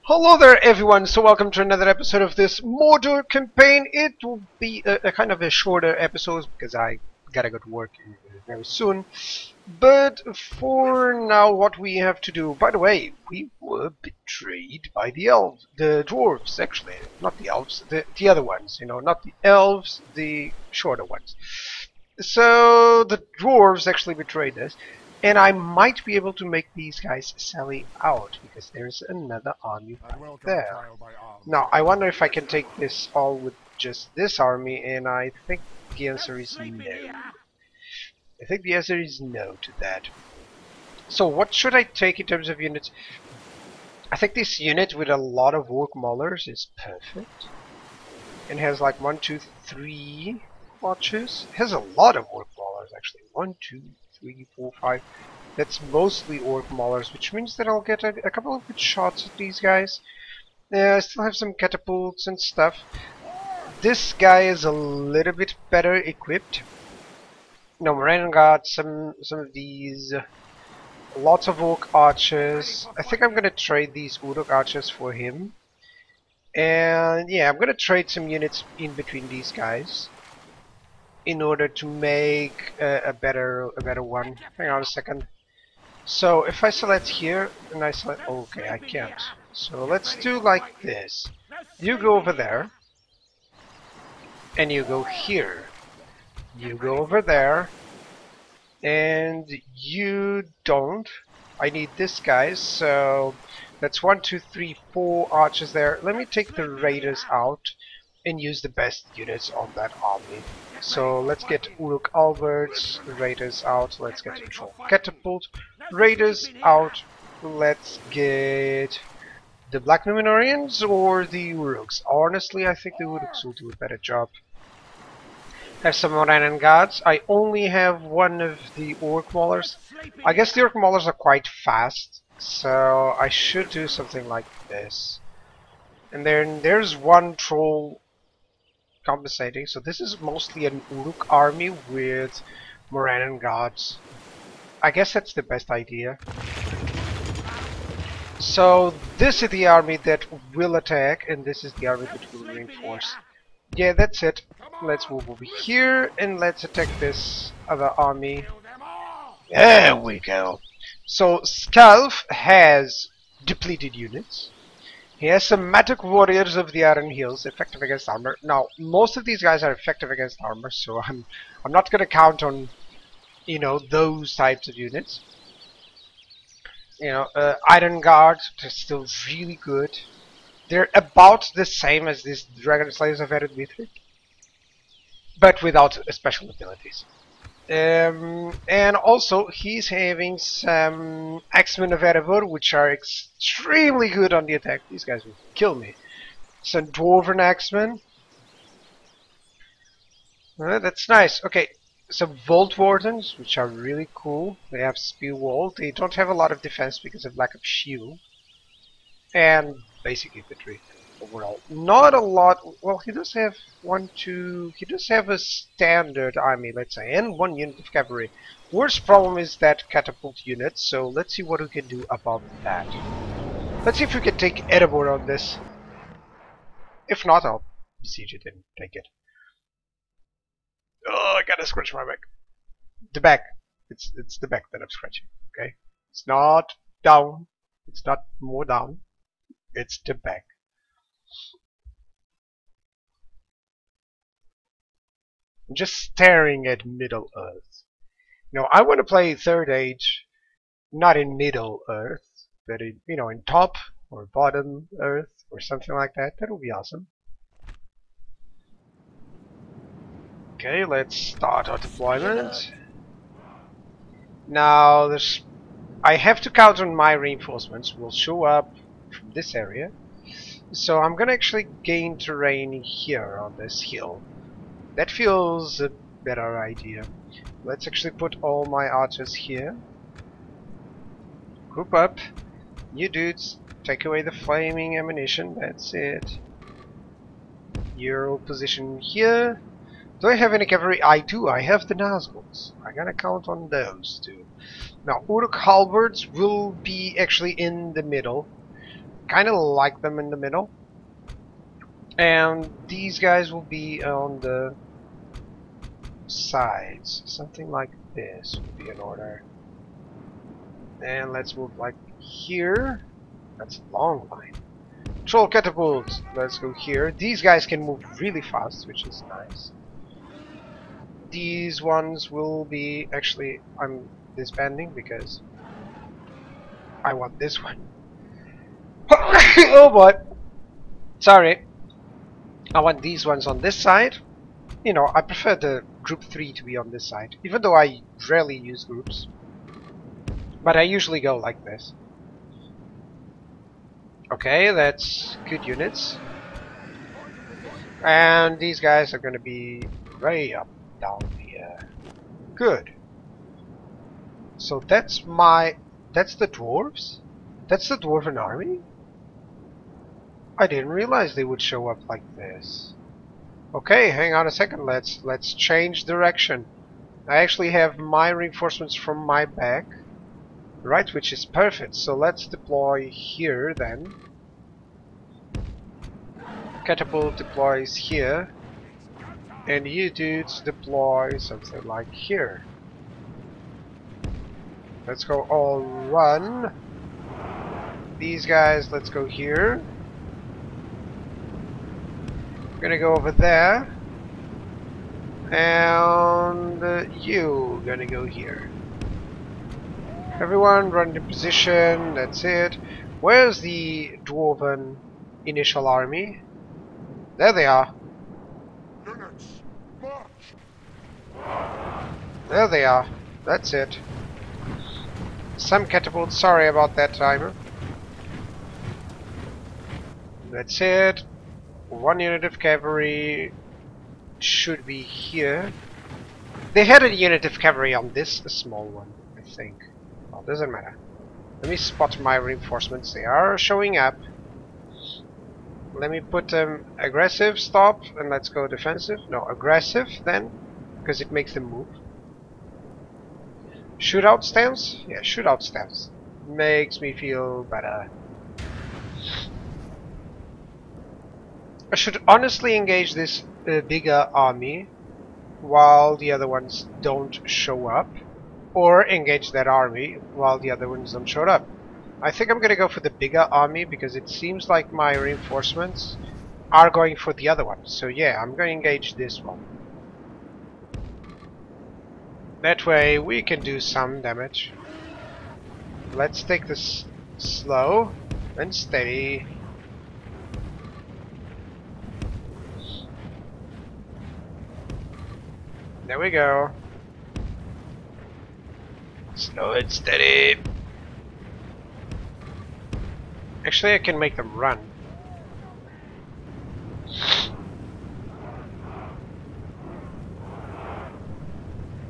Hello there everyone, so welcome to another episode of this Mordor campaign. It will be a kind of a shorter episode because I gotta go to work very soon. But for now what we have to do, by the way, we were betrayed by the elves, the dwarves actually, not the elves, the other ones, you know, not the elves, the shorter ones. So the dwarves actually betrayed us. And I might be able to make these guys sally out, because there's another army back there. Now, I wonder if I can take this all with just this army, and I think the answer is no. I think the answer is no to that. So what should I take in terms of units? I think this unit with a lot of orc maulers is perfect. And has like 1, 2, 3 watches. It has a lot of orc maulers actually. 1, 2, 3, 4, 5. That's mostly orc maulers, which means that I'll get a couple of good shots at these guys. I still have some catapults and stuff. This guy is a little bit better equipped. No, Moran got some of these. Lots of orc archers. I think I'm gonna trade these orc archers for him. And yeah, I'm gonna trade some units in between these guys in order to make a better one. Hang on a second. So if I select here and I select, okay, I can't. So let's do like this. You go over there and you go here. You go over there and you don't. I need this guy, so that's 1, 2, 3, 4 archers there. Let me take the raiders out and use the best units on that army. So let's get Uruk Alberts, Raiders out, let's get the Troll Catapult, Raiders out, let's get the Black Numenorians or the Uruks. Honestly, I think the Uruks will do a better job. Have some Moranan guards. I only have one of the Orc Maulers. I guess the Orc Maulers are quite fast, so I should do something like this. And then there's one Troll compensating, so this is mostly an Uruk army with Moranan guards. I guess that's the best idea. So this is the army that will attack, and this is the army that will reinforce. Yeah, that's it. Let's move over here and let's attack this other army. There we go. So Skalf has depleted units. He has some magic warriors of the Iron Hills, effective against armor. Now, most of these guys are effective against armor, so I'm not gonna count on, you know, those types of units. You know, Iron Guard, they're still really good. They're about the same as these Dragon Slayers of Ered Mithric, but without special abilities. And also, he's having some Axemen of Erebor, which are extremely good on the attack. These guys will kill me. Some Dwarven Axemen. That's nice. Okay, some Vault Wardens, which are really cool. They have Spear Wall. They don't have a lot of defense because of lack of shield. And basic infantry overall. Not a lot. Well, he does have 1, 2. He does have a standard army, let's say, and 1 unit of cavalry. Worst problem is that catapult unit, so let's see what we can do about that. Let's see if we can take Erebor on this. If not, I'll besiege it and take it. Oh, I gotta scratch my back. The back. It's the back that I'm scratching. Okay. It's not down. It's not more down. It's the back. I'm just staring at Middle Earth. Now, I want to play Third Age, not in Middle Earth, but in, you know, in Top or Bottom Earth or something like that. That would be awesome. Okay, let's start our deployment. Now, I have to count on my reinforcements. Will show up from this area. So I'm gonna actually gain terrain here on this hill. That feels a better idea. Let's actually put all my archers here. Group up. You dudes, take away the flaming ammunition. That's it. Your position here. Do I have any cavalry? I do. I have the Nazguls. I gotta count on those too. Now, Uruk halberds will be actually in the middle. kind of like them in the middle. And these guys will be on the sides. Something like this would be in order. And let's move like here. That's a long line. Troll catapults. Let's go here. These guys can move really fast, which is nice. These ones will be... Actually, I'm disbanding because I want this one. Oh boy. Sorry. I want these ones on this side. You know, I prefer the group 3 to be on this side, even though I rarely use groups. But I usually go like this. Okay, that's good units. And these guys are going to be way up down here. Good. So that's the dwarves? That's the dwarven army? I didn't realize they would show up like this. Okay, hang on a second, let's change direction. I actually have my reinforcements from my back. Right, which is perfect. So let's deploy here then. Catapult deploys here. And you dudes deploy something like here. Let's go all run. These guys, let's go here. We're gonna go over there. And you gonna go here. Everyone run into position, that's it. Where's the Dwarven initial army? There they are. Units, march! There they are. That's it. Some catapults, sorry about that timer. That's it. One unit of cavalry should be here. They had a unit of cavalry on this small one, I think. Well, doesn't matter. Let me spot my reinforcements. They are showing up. Let me put them aggressive, stop, and let's go defensive. No, aggressive then, because it makes them move. Shootout stance? Yeah, shootout stance. Makes me feel better. I should honestly engage this bigger army while the other ones don't show up. Or engage that army while the other ones don't show up. I think I'm gonna go for the bigger army because it seems like my reinforcements are going for the other one. So yeah, I'm gonna engage this one. That way we can do some damage. Let's take this slow and steady. There we go. Slow and steady. Actually, I can make them run.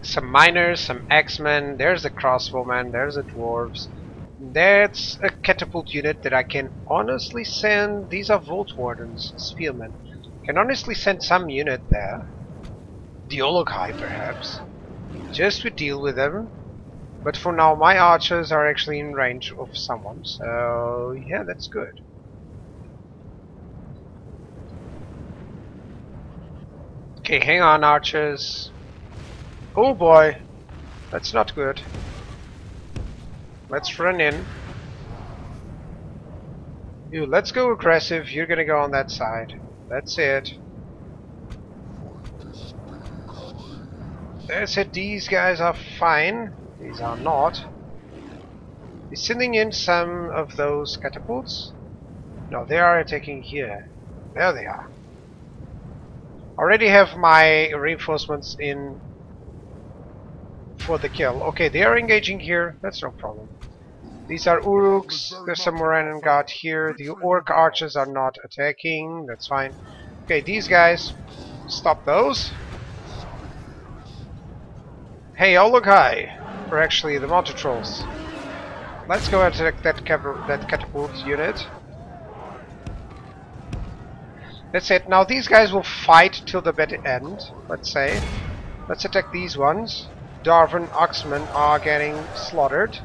Some miners, some axemen, there's a crossbowman, there's a dwarves. That's a catapult unit that I can honestly send. These are Vault Wardens, spearmen. Can honestly send some unit there. The Ologhai, perhaps. Just to deal with them. But for now, my archers are actually in range of someone, so yeah, that's good. Okay, hang on, archers. Oh boy, that's not good. Let's run in. You, let's go aggressive. You're gonna go on that side. That's it. That's it. These guys are fine. These are not. He's sending in some of those catapults. No, they are attacking here. There they are. Already have my reinforcements in for the kill. Okay, they are engaging here. That's no problem. These are Uruks. There's some Moranen Guard here. The Orc archers are not attacking. That's fine. Okay, these guys. Stop those. Hey, Ologhai. Or actually the Mounted Trolls. Let's go and attack that catapult unit. That's it. Now these guys will fight till the bitter end, let's say. Let's attack these ones. Dwarven Axemen are getting slaughtered.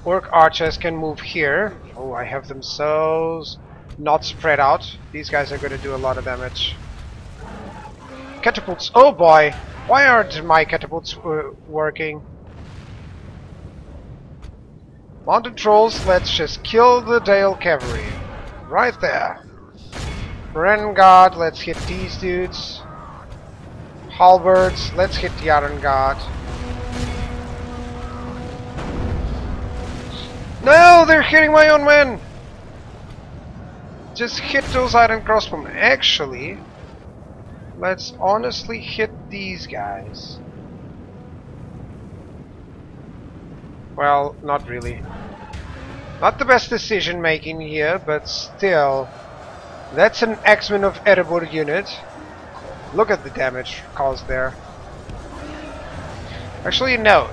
Orc archers can move here. Oh, I have them so not spread out. These guys are going to do a lot of damage. Catapults. Oh boy! Why aren't my catapults working? Mounted trolls, let's just kill the Dale cavalry. Right there. Renguard, let's hit these dudes. Halberds, let's hit the Iron Guard. No, they're hitting my own men! Just hit those Iron Crossbowmen. Actually, let's honestly hit these guys. Well, not really. Not the best decision making here, but still. That's an X-Men of Erebor unit. Look at the damage caused there. Actually, no.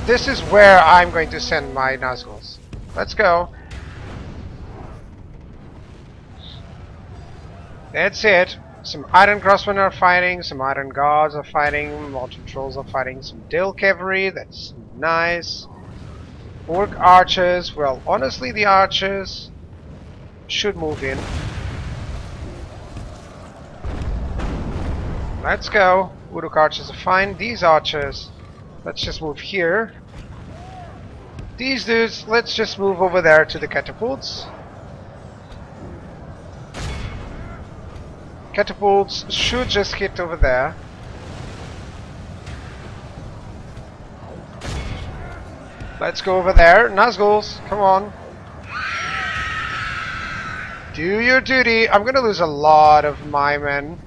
This is where I'm going to send my Nazguls. Let's go. That's it. Some Iron Crossmen are fighting, some Iron Guards are fighting, Mountain Trolls are fighting, some Dale Cavalry, that's nice. Orc Archers, well, honestly the Archers should move in. Let's go. Uruk Archers are fine. These Archers, let's just move here. These dudes, let's just move over there to the catapults. Catapults should just hit over there. Let's go over there. Nazguls, come on. Do your duty. I'm gonna lose a lot of my men.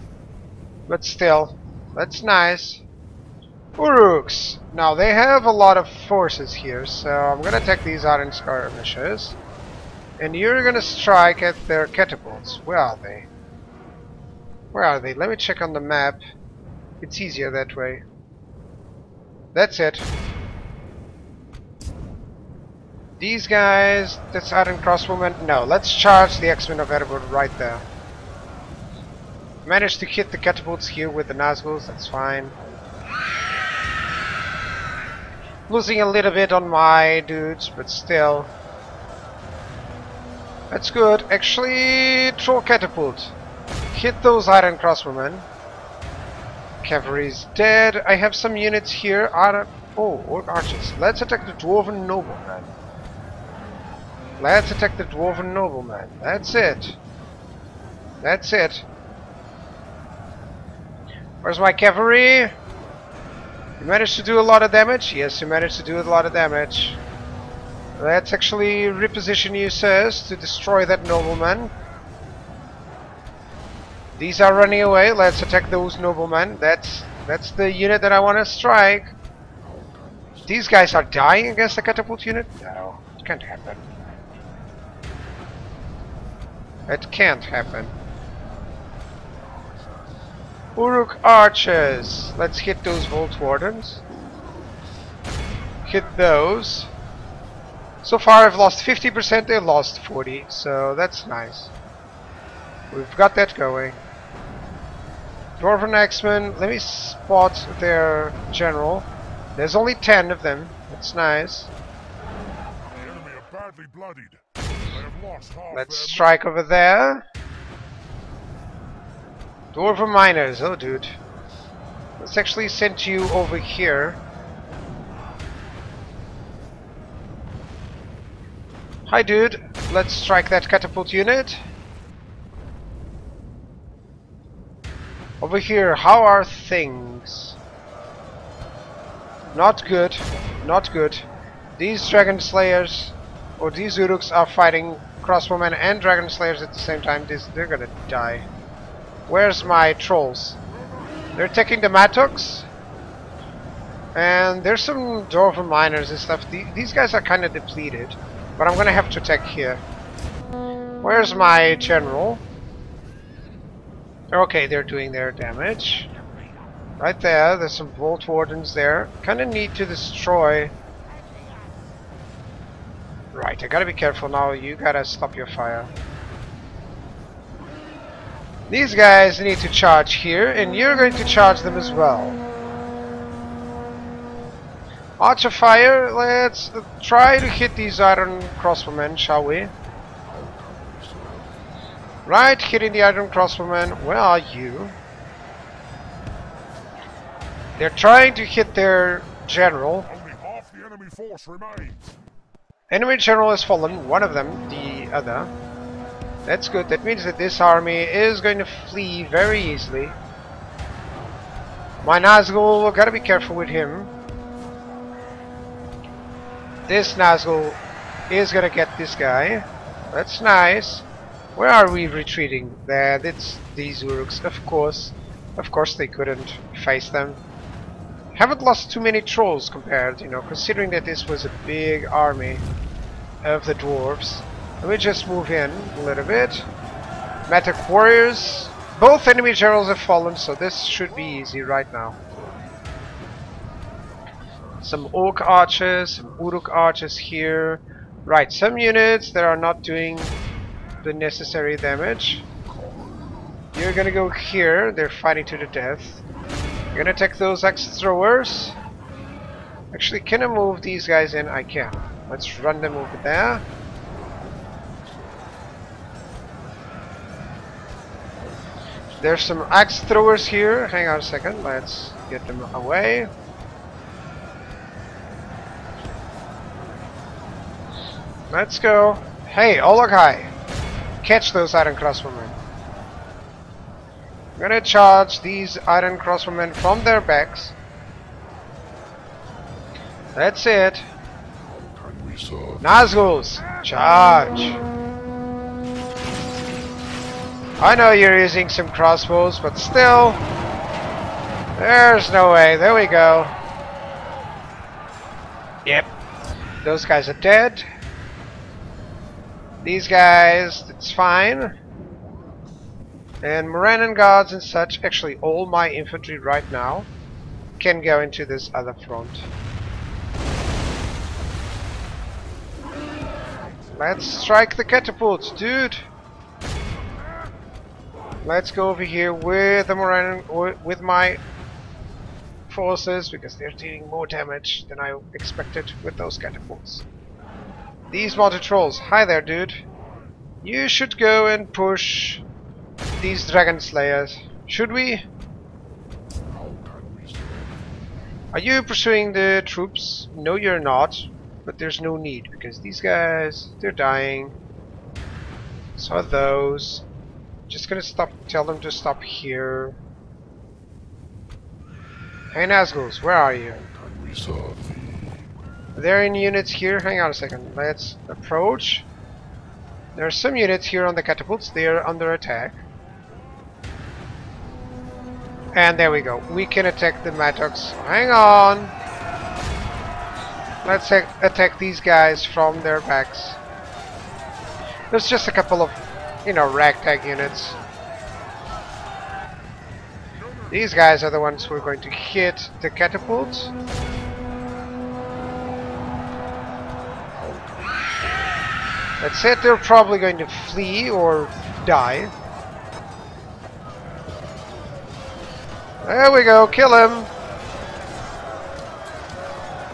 But still, that's nice. Uruks. Now, they have a lot of forces here, so I'm gonna attack these Iron Skirmishers. And you're gonna strike at their catapults. Where are they? Where are they? Let me check on the map. It's easier that way. That's it. These guys, that's Iron Crossbowmen. No, let's charge the X-Men of Erebor right there. Managed to hit the catapults here with the Nazguls, that's fine. Losing a little bit on my dudes, but still. That's good. Actually, Troll Catapult. Hit those Iron Crossbowmen. Cavalry's dead. I have some units here. Oh, Orc Archers. Let's attack the Dwarven Noblemen. Let's attack the Dwarven Noblemen. That's it. That's it. Where's my cavalry? You managed to do a lot of damage? Yes, you managed to do a lot of damage. Let's actually reposition you, sirs, to destroy that nobleman. These are running away. Let's attack those noblemen. That's the unit that I want to strike. These guys are dying against the catapult unit? No, it can't happen. It can't happen. Uruk Archers. Let's hit those Vault Wardens. Hit those. So far I've lost 50%, they've lost 40, so that's nice. We've got that going. Dwarven X-Men, let me spot their general. There's only 10 of them, that's nice. The enemy are badly bloodied. They have lost half Let's their strike over there. Dwarven Miners, oh dude. Let's actually send you over here. Hi dude, let's strike that catapult unit. Over here, how are things? Not good, not good. These Dragon Slayers, or these Uruks are fighting Crossbowmen and Dragon Slayers at the same time. They're gonna die. Where's my trolls? They're taking the Mattocks. And there's some Dwarven Miners and stuff. These guys are kind of depleted. But I'm gonna have to attack here. Where's my general? Okay, they're doing their damage. Right there, there's some Vault Wardens there. Kinda need to destroy. Right, I gotta be careful now. You gotta stop your fire. These guys need to charge here, and you're going to charge them as well. Archer fire, let's try to hit these iron crossbowmen, shall we? Right, hitting the iron crossbowmen. Where are you? They're trying to hit their general. Only half the enemy force remains. Enemy general has fallen, one of them, the other. That's good, that means that this army is going to flee very easily. My Nazgul, we gotta be careful with him. This Nazgul is gonna get this guy. That's nice. Where are we retreating? There, that's these Uruks, of course. Of course they couldn't face them. Haven't lost too many trolls compared, you know, considering that this was a big army of the dwarves. Let me just move in a little bit. Magic warriors. Both enemy generals have fallen, so this should be easy right now. Some orc archers, some uruk archers here. Right, some units that are not doing the necessary damage. You're gonna go here. They're fighting to the death. You're gonna take those axe throwers. Actually, can I move these guys in? I can. Let's run them over there. There's some axe throwers here. Hang on a second. Let's get them away. Let's go. Hey, Ologai! Catch those iron crossbowmen. I'm gonna charge these iron crossbowmen from their backs. That's it. Nazguls, charge! I know you're using some crossbows, but still, there's no way. There we go. Yep, those guys are dead. These guys, it's fine. And Morannon guards and such, actually all my infantry right now can go into this other front. Let's strike the catapults, dude. Let's go over here with the Morannon, with my forces, because they're dealing more damage than I expected with those catapults. These mounted trolls, hi there, dude. You should go and push these dragon slayers. Should we? Are you pursuing the troops? No, you're not. But there's no need, because these guys, they're dying. So are those. Just gonna stop, tell them to stop here. Hey Nazguls, where are you? They're in units here. Hang on a second. Let's approach. There are some units here on the catapults. They are under attack. And there we go. We can attack the Mattox. Hang on. Let's attack these guys from their backs. There's just a couple of, you know, ragtag units. These guys are the ones who are going to hit the catapults. That's it, they're probably going to flee or die. There we go, kill him!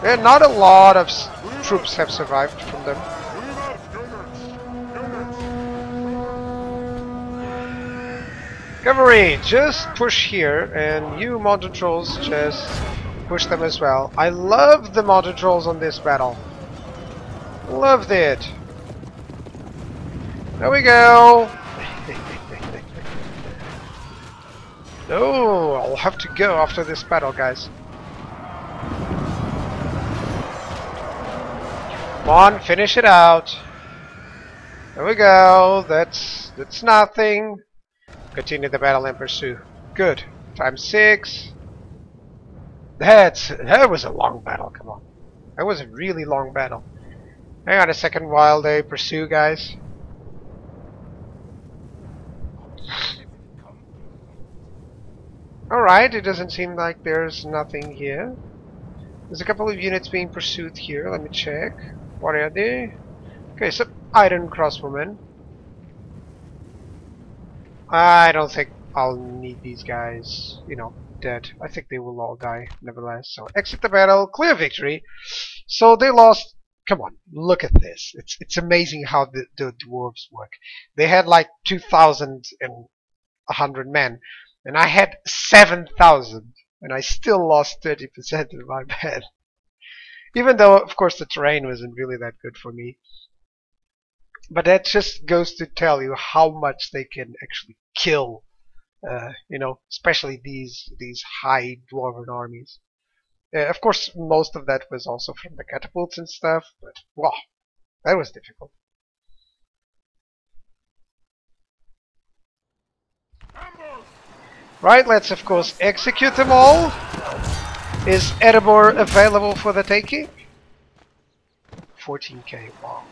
And not a lot of troops have survived from them. Cavalry, just push here, and you mounted trolls just push them as well. I love the mounted trolls on this battle. Loved it. There we go. No, I'll have to go after this battle, guys. Come on, finish it out. There we go. That's nothing. Continue the battle and pursue. Good. Times 6. That was a long battle. Come on. That was a really long battle. Hang on a second while they pursue, guys. Alright, it doesn't seem like there's nothing here. There's a couple of units being pursued here. Let me check. What are they? Okay, so iron crossbowmen. I don't think I'll need these guys, you know, dead. I think they will all die nevertheless. So exit the battle, clear victory. So they lost. Come on, look at this. It's amazing how the dwarves work. They had like 2,100 men, and I had 7,000, and I still lost 30% of my men. Even though, of course, the terrain wasn't really that good for me. But that just goes to tell you how much they can actually kill. You know, especially these high dwarven armies. Of course, most of that was also from the catapults and stuff, but wow, that was difficult. Right, let's of course execute them all. Is Erebor available for the taking? 14k, wow.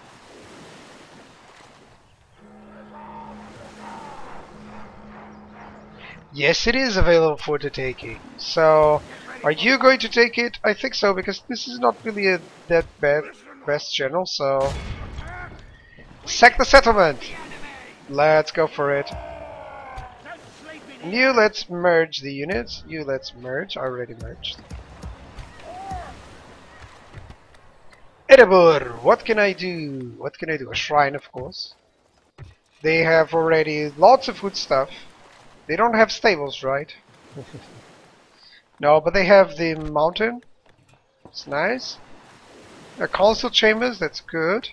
Yes, it is available for the taking. So, are you going to take it? I think so, because this is not really that best general, so... Sack the settlement! Let's go for it. You, let's merge the units. You, let's merge. I already merged. Erebor! What can I do? What can I do? A shrine, of course. They have already lots of food stuff. They don't have stables, right? No, but they have the mountain. It's nice. Council chambers, that's good.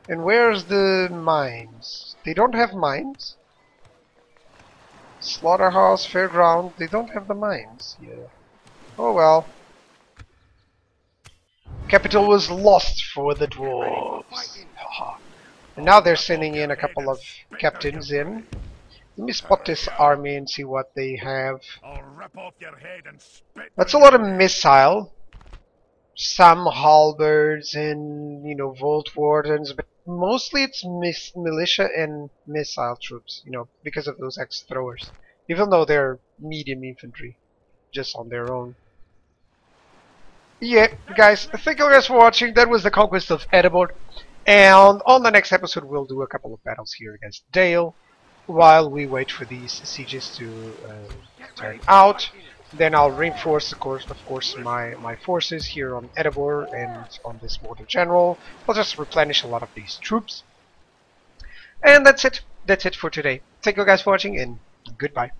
And where's the mines? They don't have mines. Slaughterhouse, fairground, they don't have the mines. Yeah. Oh well. Capital was lost for the dwarves. And now they're sending in a couple of captains in. Let me spot this army and see what they have. That's a lot of missile. Some halberds and, you know, Volt Wardens, but mostly it's militia and missile troops, you know, because of those axe throwers. Even though they're medium infantry, just on their own. Yeah, guys, thank you guys for watching. That was the conquest of Erebor. And on the next episode, we'll do a couple of battles here against Dale, while we wait for these sieges to turn out. Then I'll reinforce, of course, my forces here on Erebor and on this Mordor General. I'll just replenish a lot of these troops. And that's it. That's it for today. Thank you guys for watching, and goodbye.